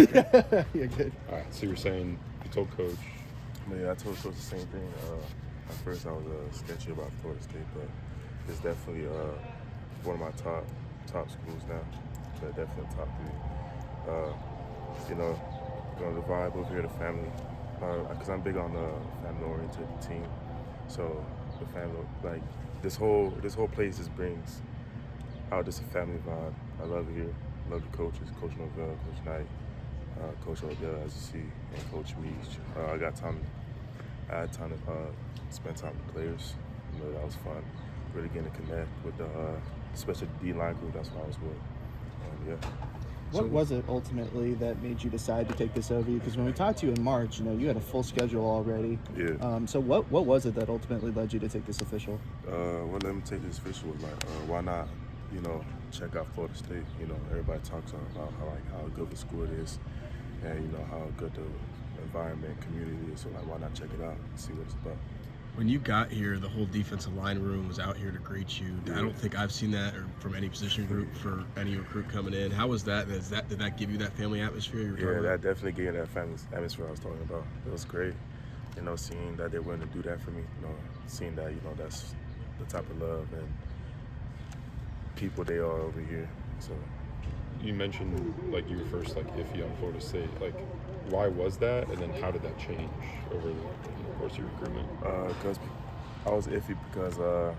Yeah, good. All right, so you're saying you told Coach. Yeah, I told Coach the same thing. At first I was sketchy about Florida State, but it's definitely one of my top schools now. But definitely top 3. The vibe over here, the family, because I'm big on the family-oriented team. So the family, like this whole place just brings out just a family vibe. I love it here. Love the coaches, Coach Norvell, Coach Knight, Coach Odell, as you see, and Coach Meach. I had time to spend time with the players. That was fun. Really getting to connect with especially the D-line group. That's what I was with. What was it ultimately that made you decide to take this over? Because when we talked to you in March, you had a full schedule already. Yeah. So what was it that ultimately led you to take this official? What let me take this official was like, why not, check out Florida State. Everybody talks about how good of a school it is, and how good the environment, community is. So like, why not check it out and see what it's about? When you got here, the whole defensive line room was out here to greet you. Yeah. I don't think I've seen that from any position group for any recruit coming in. How was that? Did that give you that family atmosphere? Yeah, that definitely gave that family atmosphere I was talking about. It was great, seeing that they're willing to do that for me. Seeing that that's the type of love and people they are over here. So You mentioned like you were first like iffy on Florida State. Like, why was that, and then how did that change over the course of your recruitment? Because I was iffy because I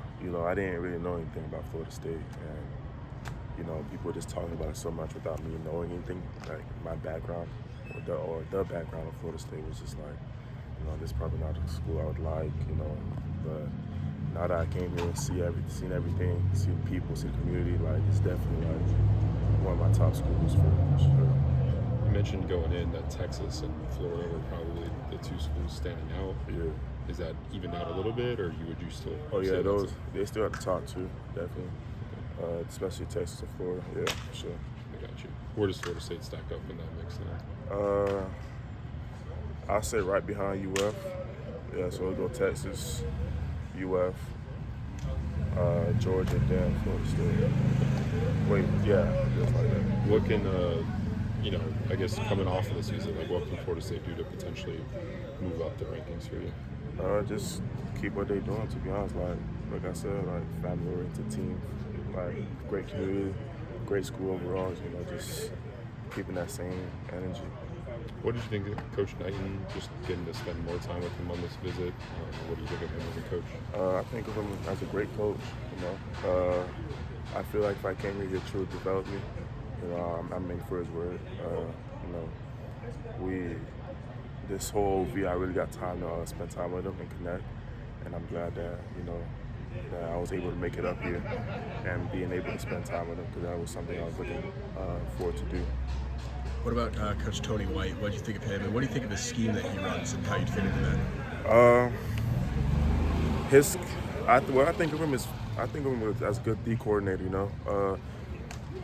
didn't really know anything about Florida State, and people were just talking about it so much without me knowing anything. Like my background or the background of Florida State was just like, this is probably not the school I would like, but now that I came here and seen everything, seen people, seen the community, like it's definitely like one of my top schools for sure. You mentioned going in that Texas and Florida were probably the 2 schools standing out. Yeah. Is that evened out a little bit, or would you still? Oh yeah, they still at the top too, definitely. Especially Texas and Florida, yeah, for sure. I got you. Where does Florida State stack up in that mix now? I'll say right behind UF. Yeah, so we'll go Texas, UF, Georgia, then Florida State. Wait, yeah, just like that. What can, I guess coming off of the season, like what can Florida State do to potentially move up the rankings for you? Just keep what they're doing, to be honest. Like I said, like family-oriented team, like great community, great school overall. Just keeping that same energy. What did you think of Coach Knighton, just getting to spend more time with him on this visit? What do you think of him as a coach? I think of him as a great coach. I feel like if I came here, he'd truly develop me. I'm in for his word. This whole VI, I really got time to spend time with him and connect. And I'm glad that, that I was able to make it up here and being able to spend time with him, because that was something I was looking forward to do. What about Coach Tony White? What did you think of him, and what do you think of the scheme that he runs and how you fit into that? What I think of him is, I think of him as a good D coordinator.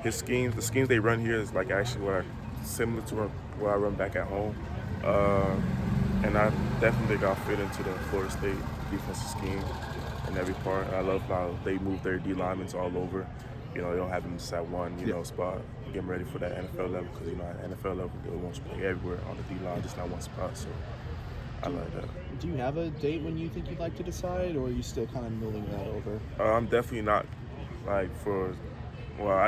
The schemes they run here is like actually similar to what I run back at home. And I definitely think I'll fit into the Florida State defensive scheme in every part. I love how they move their D linemen all over. They don't have them just at one, spot. Get them ready for that NFL level, because at NFL level they want to play everywhere on the D line, just not one spot. So I like that. Do you have a date when you think you'd like to decide, or are you still kind of mulling that over? I'm definitely not I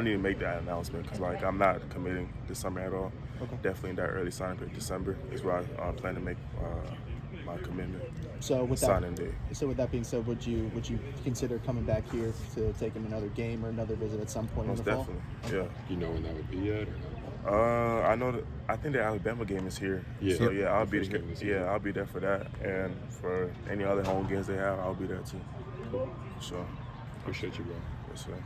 need to make that announcement, because I'm not committing this summer at all. Okay. Definitely in that early signing period, December is where I plan to make my commitment. So with signing day. So with that being said, would you consider coming back here to take him another game or another visit at some point Most in the fall? definitely, yeah. Do you know when that would be yet, or no? I think the Alabama game is here. Yeah. So yeah, I'll be First here. game is here. Yeah, I'll be there for that, and for any other home games they have, I'll be there too. Cool. For sure. Appreciate you, bro. Yes, sir.